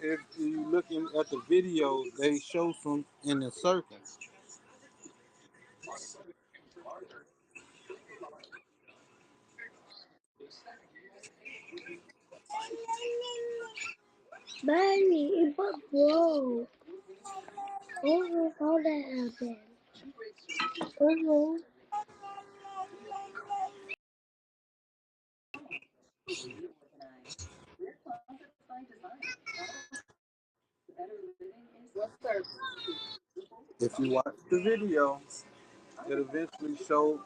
If you looking at the video, they show some in the circle. Baby, it was broke. Oh, how that happened? Oh, If you watch the video, it eventually show.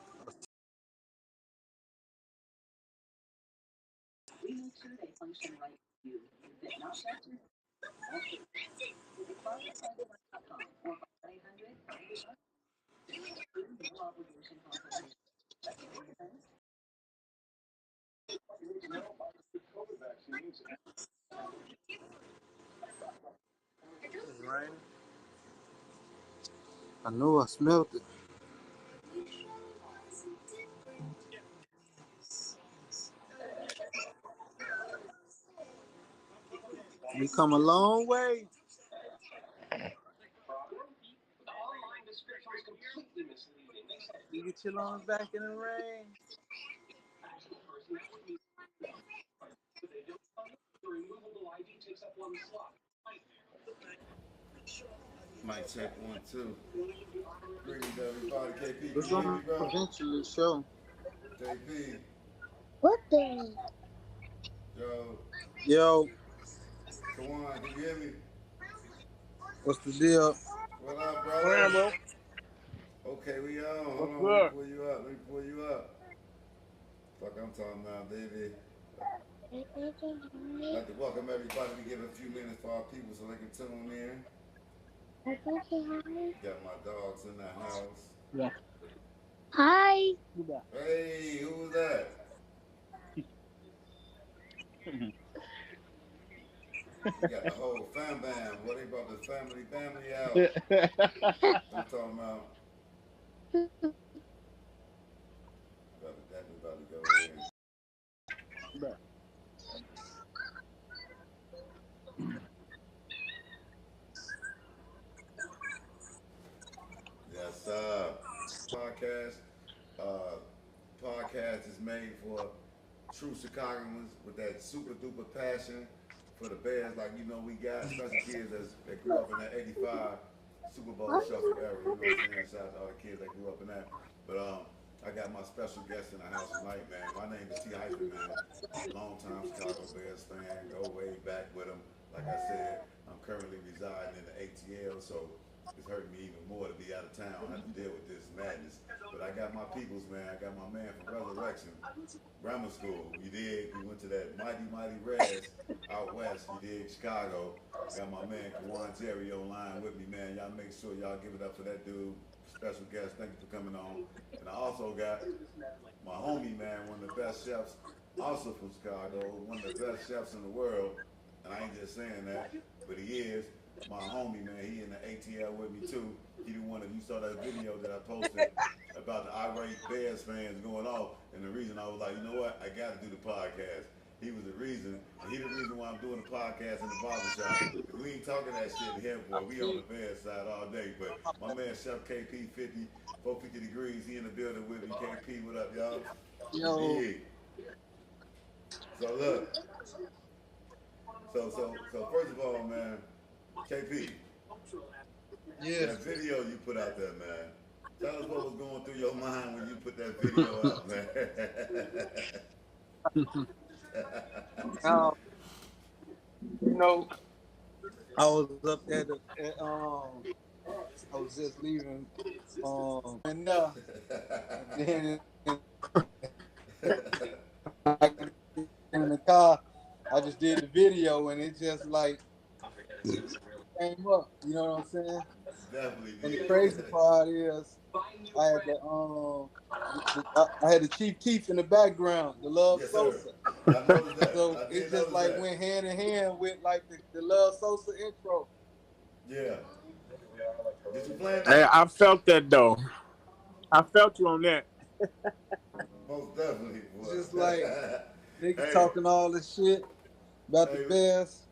It's raining. I know I smelled it. We come a long way. You get your lungs back in the rain. Mic check 1 2. Greetings everybody. KP, We're can you hear me, gonna bro? eventually show. JP, what the? Joe, Yo, Kawan, can you hear me? what's the deal? What up, What up, brother? bro? Okay, we on. Hold What's on, let me good? pull you up. Let me pull you up. Fuck, I'm talking about, baby. I'd like to welcome everybody. We give a few minutes for our people so they can tune in. Got my dogs in the house. Yeah. Hi. Hey, who was that? We got the whole fam bam. What they brought the family out. I'm talking about. Brother, definitely about to go in. Yes, podcast. Uh, podcast is made for true Chicagoans with that super duper passion for the Bears, like we got, especially kids that grew up in that '85 Super Bowl shuffle era. You know what I'm saying? Shout out to all the kids that grew up in that. But I got my special guest in the house tonight, man. My name is T Hyphen, man. Longtime Chicago Bears fan. Go way back with them. Like I said, I'm currently residing in the ATL, so it's hurting me even more to be out of town. I have to deal with this madness. But I got my peoples, man. I got my man from Resurrection Grammar School. You dig? We went to that mighty Reds out west. You dig? Chicago. Got my man Kawan Jerry online with me, man. Y'all make sure y'all give it up for that dude. Special guest. Thank you for coming on. And I also got my homie, man, one of the best chefs, also from Chicago, one of the best chefs in the world. And I ain't just saying that, but he is my homie, man. He in the ATL with me too. He the one, if you saw that video that I posted about the irate Bears fans going off, And the reason I was like, you know what, I got to do the podcast. He was the reason, and he the reason why I'm doing the podcast in the barbershop. Cause we ain't talking that shit here, boy. We on the bad side all day. But my man Chef KP 50, 450 degrees, he in the building with me. KP, what up, y'all? Yo, Yeah. So look, so first of all, man, KP, yes. that video you put out there, man. Tell us what was going through your mind when you put that video out, man. Um, you know, I was up at I was just leaving, and then I in the car, I just did the video, and it just like came up. You know what I'm saying? Definitely And the did. crazy part is, I had I had the Chief Keef in the background, the Love Yes, sir. Sosa. I noticed that. So I it did just notice like that. went hand in hand with like the Love Sosa intro. Yeah. Did you plan Hey, that? I felt that though. I felt you on that. Most definitely. It's just like niggas hey, talking all this shit about the hey, Bears.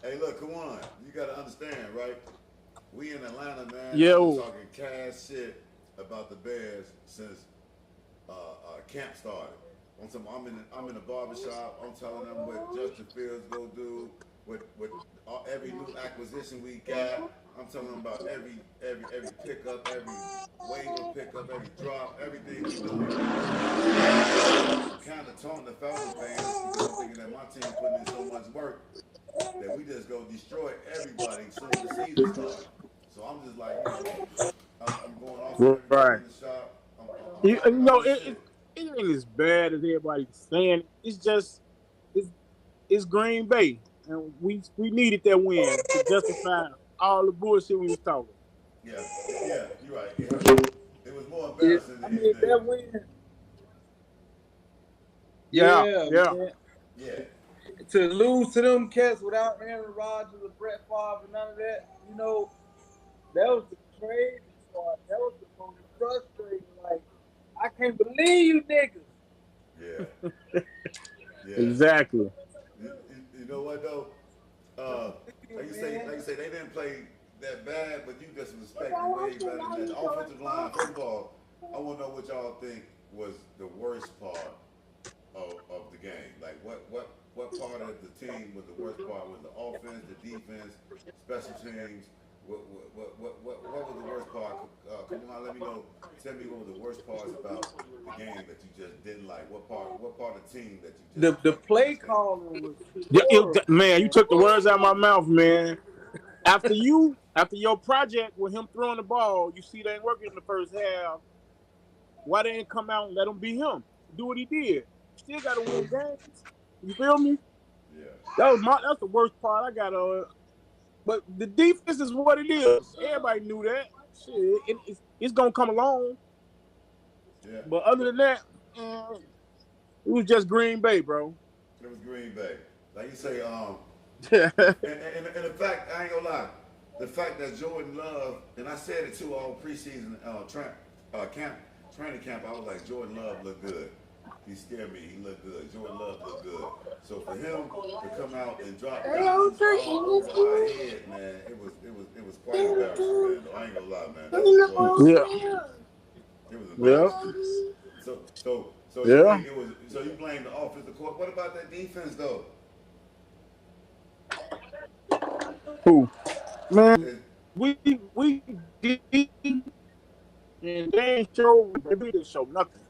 hey, look, come on. You gotta understand, right? We in Atlanta, man. I've been Yo, talking cash shit about the Bears since camp started. I'm in the barbershop. I'm telling them what Justin Fields go do, with every new acquisition we got. I'm telling them about every pickup, every waiver pickup, every drop, everything we doing. I'm kind of taunting the Falcon fans because I'm thinking that my team putting in so much work that we just go destroy everybody as soon as the season starts. So I'm just like, I'm going off on everybody right. in the shop. I'm You talking about know, this shit. it ain't as bad as everybody's saying. It's just it's it's Green Bay, and we needed that win to justify all the bullshit we was talking. Yeah, you're right. It was more Yeah, embarrassing I than mean anything. that win. Yeah, Yeah, yeah. man. Yeah, To lose to them cats without Aaron Rodgers or Brett Favre and none of that, that was the crazy part. That was the most frustrating. Like, I can't believe you niggas. yeah, yeah. Exactly. You know what though? Uh, like you say, they didn't play that bad, but you just respected way better than that. The offensive line. First of all, I want to know what y'all think was the worst part of the game. Like what part of the team was the worst part? Was the offense, the defense, special teams? What was the worst part? Come on, let me know. Tell me what was the worst parts about the game that you just didn't like. What part of the team that you just The play can't stand? calling was Yeah, horrible, man, you man. took the words out of my mouth, man. After your project with him throwing the ball, you see they ain't working in the first half. Why they didn't come out and let him be him? Do what he did. Still got to win games. You feel me? Yeah, That's the worst part I got on. But the defense is what it is. Everybody knew that. Shit, it's gonna come along. yeah. But other But than that, it was just Green Bay, bro. it was Green Bay. Like you say, Yeah, and the fact I ain't gonna lie, the fact that Jordan Love, and I said it too all preseason training camp, I was like Jordan Love looked good. He scared me. He looked good. Jordan Love looked good. So for him to come out and drop dimes all over our head, man, it was quite embarrassing, man. I ain't gonna lie, man. It was. yeah, It was yeah, embarrassing. So you yeah. think it was? So you blame the offensive court? What about that defense though? Who? Man, It, we did, and they ain't show. They didn't show nothing.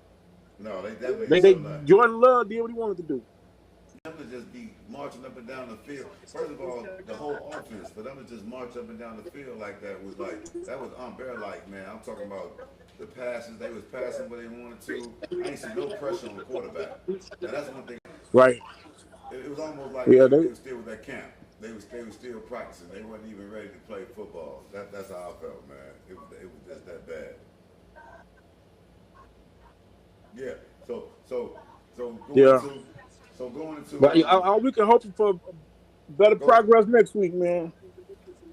no, they definitely They didn't they show nothing. Jordan Love did what he wanted to do. Them to just be marching up and down the field. First of all, the whole offense for them to just march up and down the field like that was unbearable. Like man, I'm talking about the passes. They was passing where they wanted to. I ain't see no pressure on the quarterback. Now that's one thing. Right. It was almost like Yeah, they were still with that camp. They were still practicing. They wasn't even ready to play football. That's how I felt, man. It was just that bad. Yeah. So going yeah. into going into But all we can hope for better go progress next week, man.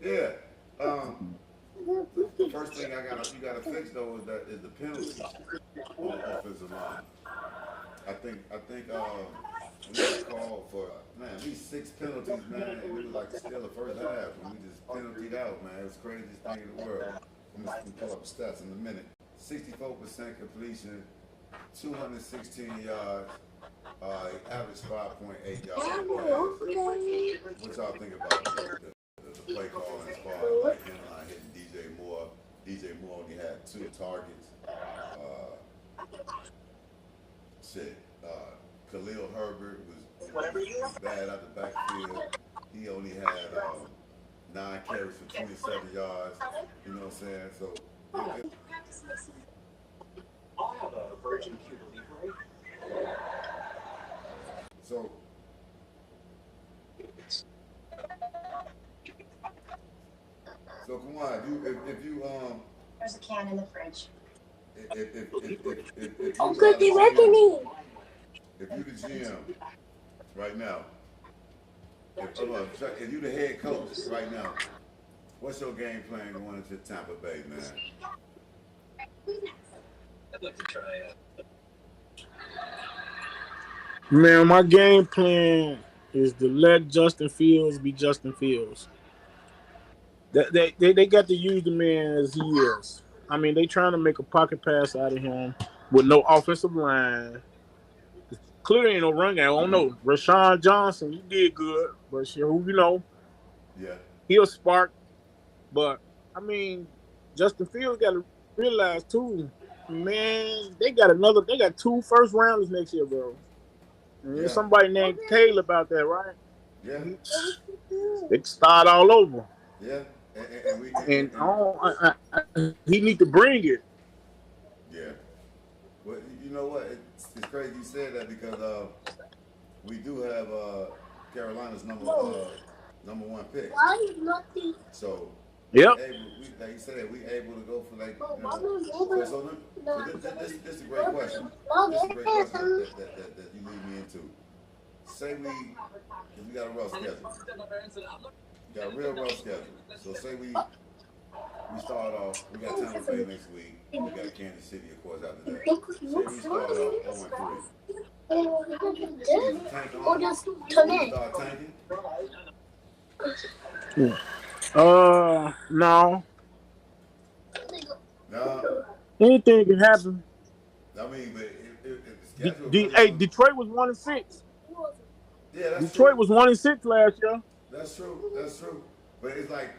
yeah. Um, the first thing you gotta fix though is the penalties on the offensive line. we got called for man at least 6 penalties, man, and it was like still the first half, and we just penaltied out, man. It was the craziest thing in the world. I'm pull up the stats in a minute. 64% completion, 216 yards, average 5.8 yards per pass. What y'all think about the play calling as far as like him not hitting DJ Moore? DJ Moore only had 2 targets. Uh, shit. Khalil Herbert was bad out the backfield. He only had 9 carries for 27 yards. You know what I'm saying? So, so, so come on. If you There's a can in the fridge. if Oh, you good, they reckoning. if you the GM right now, if you the head coach right now, what's your game plan going into Tampa Bay, man? Man, my game plan is to let Justin Fields be Justin Fields. They got to use the man as he is. I mean, they trying to make a pocket pass out of him with no offensive line. Clearly ain't no run game. I don't know. Rashawn Johnson, he did good, but shit, who you know, Yeah, he'll spark. But I mean, Justin Fields got to realize too, man, they got 2 first rounders next year, bro. And there's yeah, somebody named Taylor about that, right? yeah, He, they can start all over. yeah, and we And he need to bring it. yeah. Well, you know what? It's crazy you said that because we do have Carolina's number 1 pick. Why is nothing? So we Yep. able, we like you said, we able to go for like you know. This is a great question. This is a great question that you lead me into. Say cause we got a rough schedule. We got a real rough schedule. So say we start off. We got Tampa Bay next week. We got Kansas City, of course, after that. Say we start off 0-3. Is the tank Or on? just Do turn we it. start tanking? No. No. Anything can happen. I mean, but if the schedule really Hey, was, Detroit was 1-6. yeah, that's Detroit true. was 1-6 last year. That's true. That's true. But it's like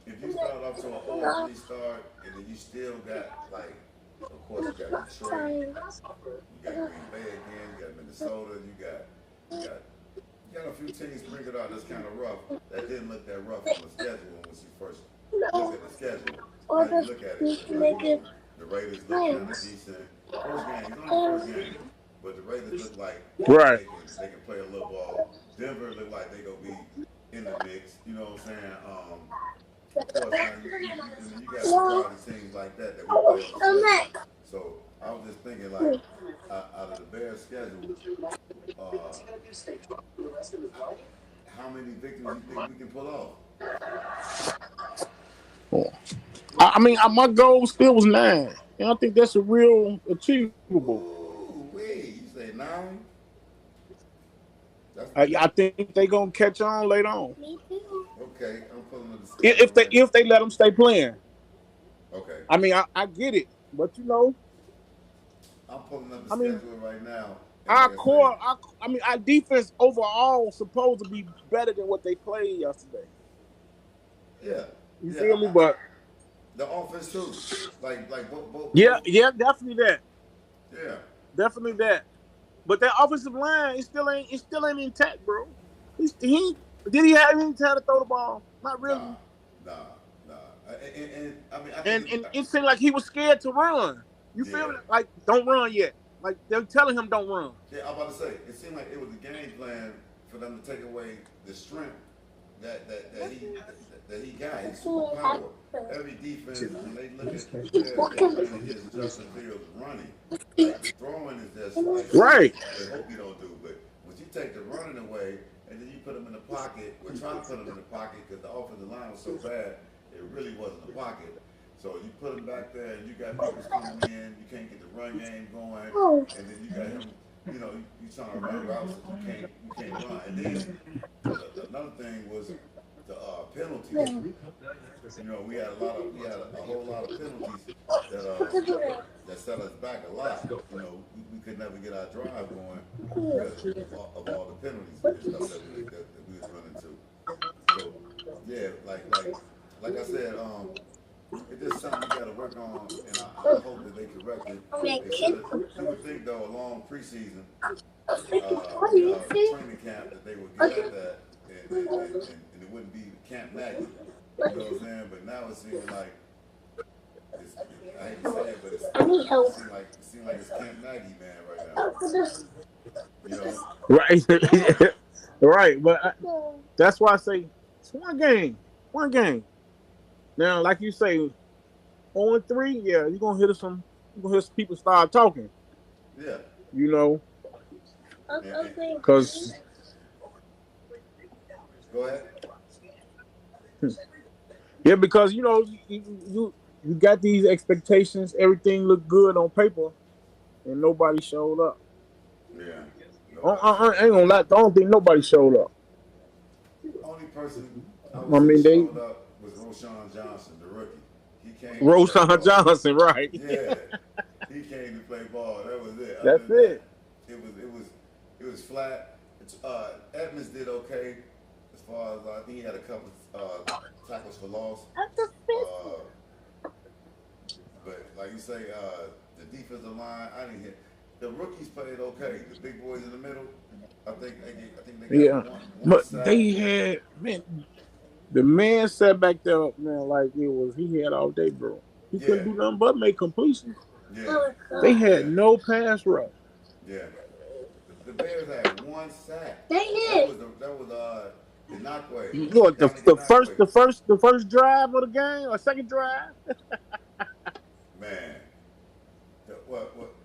if you start off to an 0-3 start, and then you still got like, of course, you got Detroit, you got Green Bay again, you got Minnesota, you got a few teams sprinkled out that's kind of rough. That didn't look that rough on the schedule when you first look at the schedule. Now you look at it, it's like, you know, the Raiders look kind of decent. First game, it's only the first game, but the Raiders look like Right. they can play a little ball. Denver look like they gonna be in the mix. You know what I'm saying? Of course, now you got some quality teams like that we play on the schedule. So I was just thinking, like, out of the Bears' schedule, uh, how many victories you think we can pull off? I mean, my goal still was 9, and I think that's a real achievable. Ooh, wait, you say 9? That's I think they gonna catch on later on okay. I'm pulling up the schedule right. if they let them stay playing. Okay, I mean, I get it, but you know, I'm pulling up the I mean, schedule right now, and our like I say, core, our defense overall supposed to be better than what they played yesterday. yeah, You yeah. feel me? But The offense too, like both, yeah, definitely that, yeah. definitely that. But that offensive line, it still ain't intact, bro. He did he have any time to throw the ball? Not Nah, really. nah, nah. And I mean, I think, And it seemed like he was scared to run. You feel yeah, me? Like, don't run yet. Like they're telling him don't run. yeah. I'm about to say, it seemed like it was a game plan for them to take away the strength that he got, his superpower. Every defense, when they look at the Bears, they playing against Justin Fields running. Like the throwing is just like something Right. they hope you don't do. But once you take the running away and then you put him in the pocket, we're trying to put him in the pocket because the offensive line was so bad, it really wasn't a pocket. So you put him back there and you got people coming in, you can't get the run game going, and then you got him you trying to run routes that you can't run. And then another thing was the penalties. We had a whole lot of penalties that that set us back a lot. We could never get our drive going because of all the penalties and stuff that we was running to. So yeah, like I said, it's just something we got to work on, and I hope that they correct it. They should. You would think though, a long preseason training camp that they would get at that, and it wouldn't be Camp Maggie. You know what I'm saying? But now it seems like I hate to say it, but it seems like it's Camp Maggie man right now. You know? Right, right. But that's why I say it's one game. Now, like you say, 0-3, yeah, you're gonna hear some. You're gonna hear some people start talking. Yeah. You know, because Go ahead. yeah, because you got these expectations. Everything looked good on paper, and nobody showed up. Yeah. I ain't gonna lie. I don't think nobody showed up. Only person I I would say mean, they showed up was Roshan Johnson, the rookie. He came to play Roshan ball. Johnson, right? Yeah, he came to play ball. That was it. Other That's than that, it. it was flat. Edmonds did okay as far as I think he had a couple tackles for loss. But like you say, the defensive line, I didn't hit. The rookies played okay. The big boys in the middle, I think they got Yeah, one but sack. they had the man sat back there, man, like it was he had all day, bro. He couldn't Yeah, do nothing but make completions. yeah, They had yeah, no pass rush. yeah. The Bears had one sack. They did. That was Inakwe, Look, Yannick Inakwe. the first drive of the game or second drive. Man,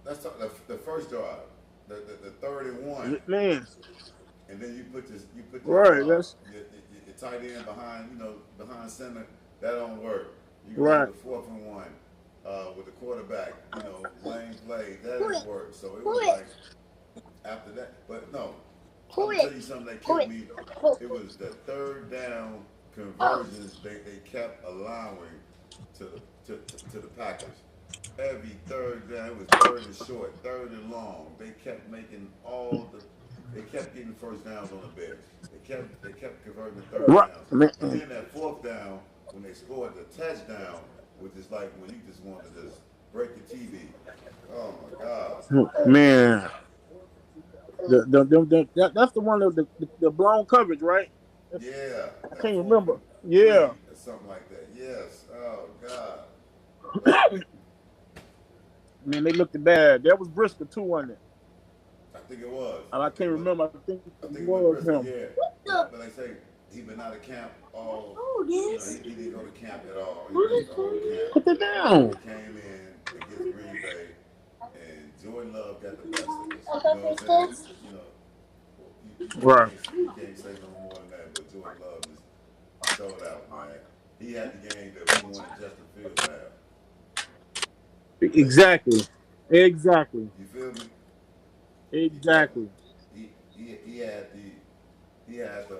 that's the first drive, the 31, Man, and then you put right. That's your tight end behind center. That don't work. You go to right. the 4th and 1 with the quarterback. Lane play that didn't work. So it was like after that. But no, I'm gonna tell you something that killed me. It was the third down conversions they kept allowing to the Packers. Every third down, it was third and short, third and long. They kept they kept getting first downs on the Bears. They kept converting the third Right. downs. Man, And then that fourth down, when they scored the touchdown, was just like when you just want to just break the TV. Oh my God. man. That's the one of the blown coverage, right? Yeah, I that can't fourth remember. and three Yeah. or something like that. Yes. Oh God. But Man, they looked bad. That was Brisker too, wasn't it? I think it was. And I can't remember. I think I it think it was was Briscoe, him. yeah. But like I say, he been out of camp all. He didn't go to camp at all. He missed the whole camp. Put it down. He came in against Green Bay, and Jordan Love got the best of us. You know what I'm saying? Right. You can't say no more than that. But Jordan Love just showed out, man. He had the game that we wanted Justin Fields to have. Exactly. Exactly. You feel me? Exactly. He had the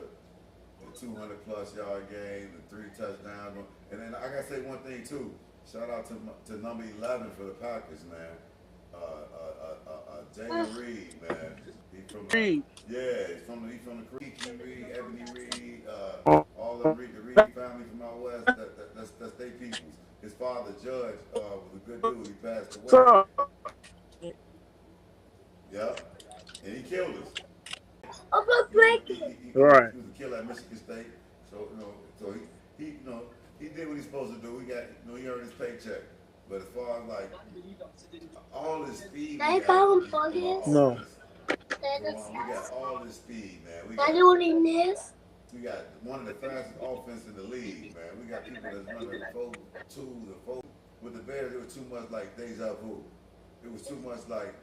200 plus yard game, the 3 touchdowns, and then I gotta say one thing too. Shout out to number 11 for the Packers, man. Jalen Reed, man. He's from Reed. he's from the Kiki Reed, Ebony Reed, Oh, all the Reed family from out west. That's they peoples. His father, Judge, was a good dude. He passed away. so, Yeah, and he killed us. Break He, it. he, he, he right. was a killer at Michigan State. So he did what he's supposed to do. He earned his paycheck. But as far as like all this speed, They we found got for from our this. No. offense. We got all this speed, man. Are they doing this? We got one of the fastest offense in the league, man. We got people that's running the 4.2, the 4. With the Bears, it was too much like deja vu. It was too much like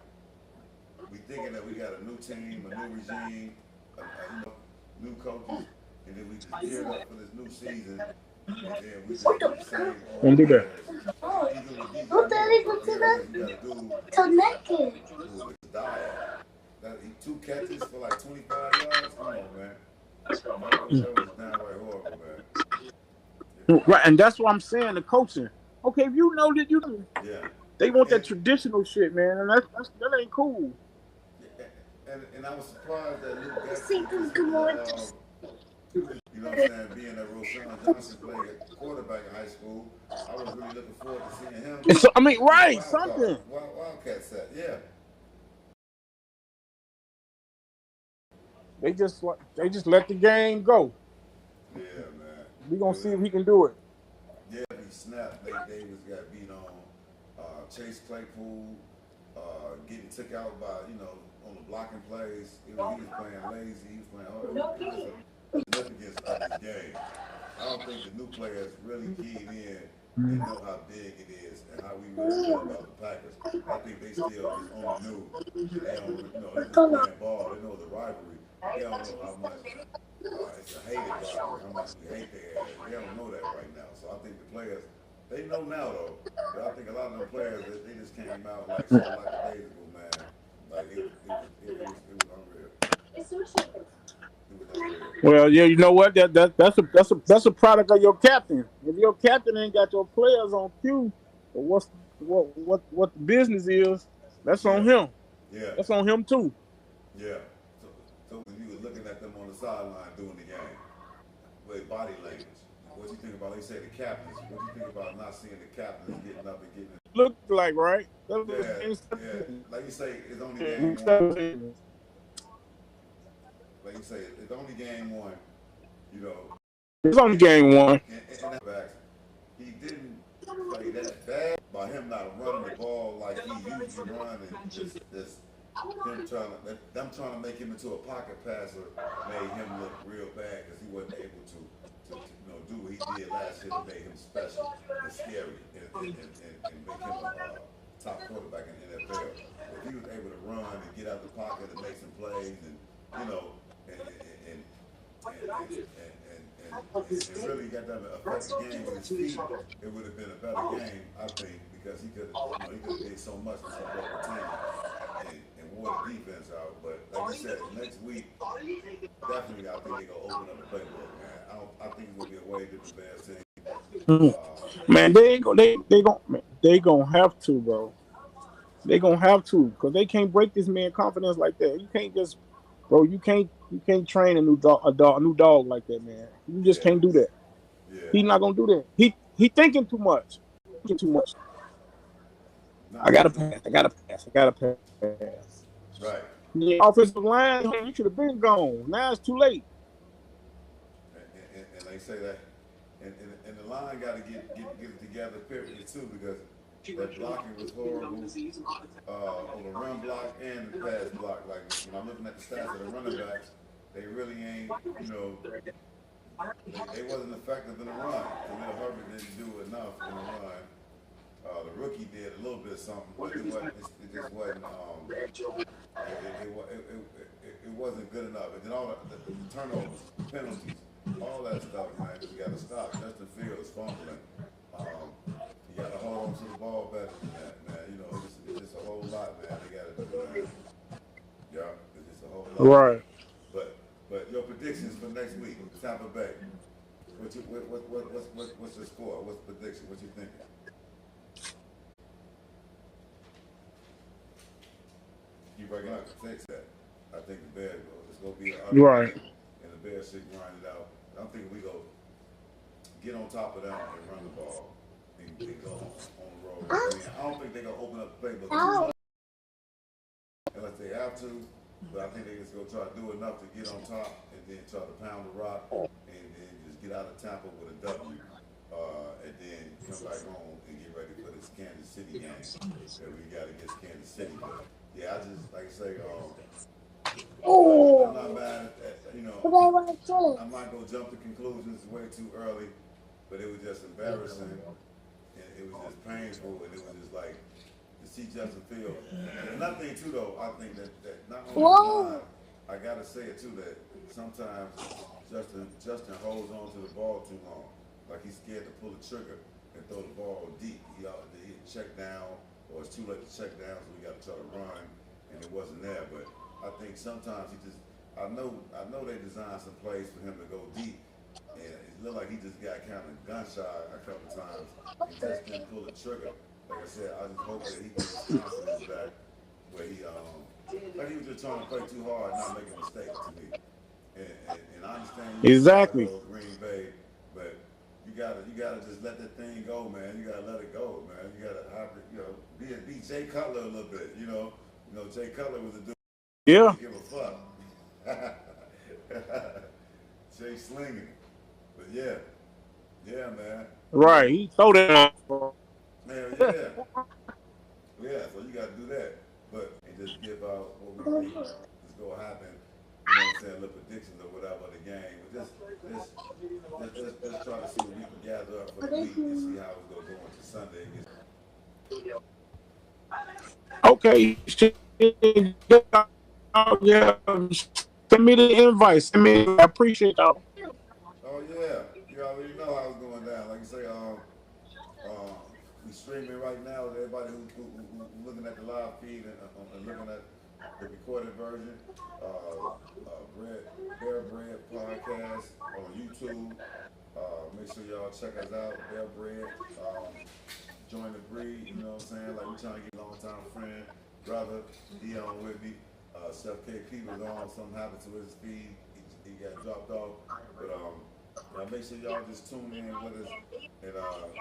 we thinking that we got a new team, a new regime, new coaches, and then we just geared up for this new season, and then we just do the same Don't old do that. even with these What the hell is players, that? we got a dude Connected. who is dying. 2 catches for like 25 yards. Come on, man. That was downright horrible, man. Right, and that's what I'm saying. The coaching. Okay, if you know that Yeah. they want And, that traditional shit, man, and that ain't cool. and I was surprised that Luke See Getsy them just come happened on. to, you know what I'm saying, being that Roshan Johnson played quarterback in high school. I was really looking forward to seeing him And so I mean, in the right, something. Wildcat set. Yeah. They just let the game go. Yeah, man. We gonna see if he can do it. Yeah, he snapped. Nate Davis got beat on. Chase Claypool getting took out by, on the blocking plays. He was playing lazy. He was playing hard. It was a significance of this game. I don't think the new players really keyed in and know how big it is and how we really feel about the Packers. I think they still just on the news. They don't, they just playing ball. They know the rivalry. They don't know how much it's a hated rivalry, how much we hate their ass. They don't know that right now. So I think the players, they know now though. But I think a lot of them players, they just came out like so lackadaisical, man. Like it was unreal. It was unreal. Well, yeah, you know what? That's a product of your captain. If your captain ain't got your players on cue, or what the business is, that's Yeah, on him. yeah, That's on him too. yeah. So when you were looking at them on the sideline doing the game, with body language, what you think about? They say the captains. What you think about not seeing the captains getting up and getting? Look like right. That was Yeah, game yeah. 17. Like you say, it's only Game game one. 17. Like you say, it's only game one. You know, It's on and game one. and that backs, he didn't play that bad by him not running the ball like he usually run and just them trying to make him into a pocket passer made him look real bad because he wasn't able to do what he did last year to make him special and scary and make him a top quarterback in the NFL. If he was able to run and get out the pocket and make some plays and you know and and really got them to affect the game with his feet, it would have been a better game, I think, because he could he could have did so much with some more routine and wore the defense out. But like you said, next week, definitely I think they're gonna open up the playbook, man. I think it's gonna be a way different Bears team. Man, they ain't go, they gonna have to, bro. They gonna have to, because they can't break this man confidence like that. You can't just, bro. You can't train a new dog like that, man. You just Yeah, can't do that. yeah. He's not gonna do that. He thinking too much. Thinking too much. Nah, I gotta pass. I gotta pass. I gotta pass. right. The offensive line, you should have been gone. Now it's too late. And they say that, and the line got to get it together, period, too, because that blocking was horrible on the run block and the pass block. Like when I'm looking at the stats of the running backs, they really ain't, they wasn't effective in the run. Khalil Herbert didn't do enough in the run. The rookie did a little bit of something, but it just wasn't. It wasn't good enough. And then all the turnovers, the penalties, all that stuff, man, just got to stop. Justin Fields fumbling. You got to hold on to the ball better than that, man. It's just a whole lot, man. They got to do, man. Yeah, it's just a whole lot. Right. But your predictions for next week, Tampa Bay. What's your score? What's the prediction? What you thinking? You breaking up the text that. I think the Bears it's gonna be an ugly Right. game, and the Bears should grind it out. I'm thinking we go get on top of them and run the ball and go on the road. I don't think they're gonna open up the playbook too much unless they have to, but I think they just gonna try to do enough to get on top and then try to pound the rock and then just get out of Tampa with a W. And then come back home and get ready for this Kansas City game that we got against Kansas City. But yeah, I just like I say, I'm not mad at I'm not gonna jump to conclusions way too early, but it was just embarrassing and it was just painful and it was just like to see Justin Fields. And another thing too though, I think that not only the line, I gotta say it too that sometimes Justin holds on to the ball too long. Like he's scared to pull the trigger and throw the ball deep. He check down or it's too late to check down, so we got to try to run, and it wasn't there. But I think sometimes I know they designed some plays for him to go deep, and it looked like he just got kind of gun shy a couple times and just didn't pull the trigger. Like I said, I just hope that he gets his confidence back, where he like he was just trying to play too hard, not making mistakes to me. And I understand you in Exactly. Chicago, Green Bay, but you gotta just let that thing go, man. You gotta let it go, man. You gotta be Jay Cutler a little bit, Jay Cutler was a dude who Yeah. didn't give a fuck. Jay slinging, but yeah, man. Right. He throw that. Man, yeah, yeah. So you gotta do that, but and just give out what we think is gonna happen. You know what I'm saying? Little predictions or whatever of the game, but let's try to see what we can gather up for the week and see how it's gonna go into Sunday. Okay. Yeah. Send me the invite. Send me. I appreciate y'all. Oh yeah, you already know how it's going down. Like you say, um, we streaming right now with everybody who looking at the live feed and looking at the recorded version. Bred Bred podcast on YouTube. Make sure y'all check us out. Bred. Join the breed. You know what I'm saying? Like we trying to get a long time friend, brother. He on with me. Chef KP was on. Something happened to his feed. He got dropped off. But make sure y'all just tune in with us. And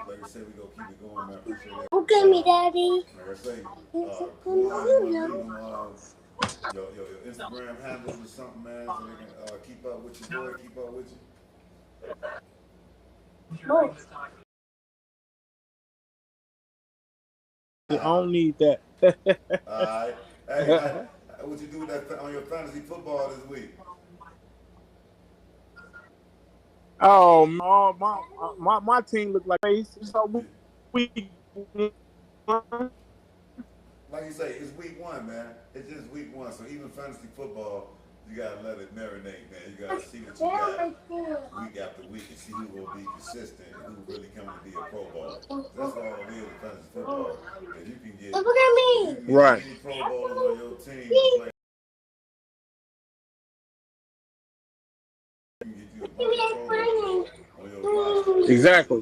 like I said, we gonna keep it going, man. Appreciate it. Okay, me, Daddy. Like I say, Quan, you wanna leave them your Instagram handles or something, man, so they can keep up with your boy, keep up with you. I don't need that. All right. Hey, what you do with that on your fantasy football this week? Oh, my team look like face. So we Like you say, it's week one, man. It's just week one. So even fantasy football, you gotta let it marinate, man. You gotta see what you got week after week and see who will be consistent and who really coming to be a Pro Bowler. That's all it is in fantasy football. If you can get, Look at me. right. any Pro Bowlers on your team to play, you can get you a bunch of Pro Bowlers on your roster. Exactly.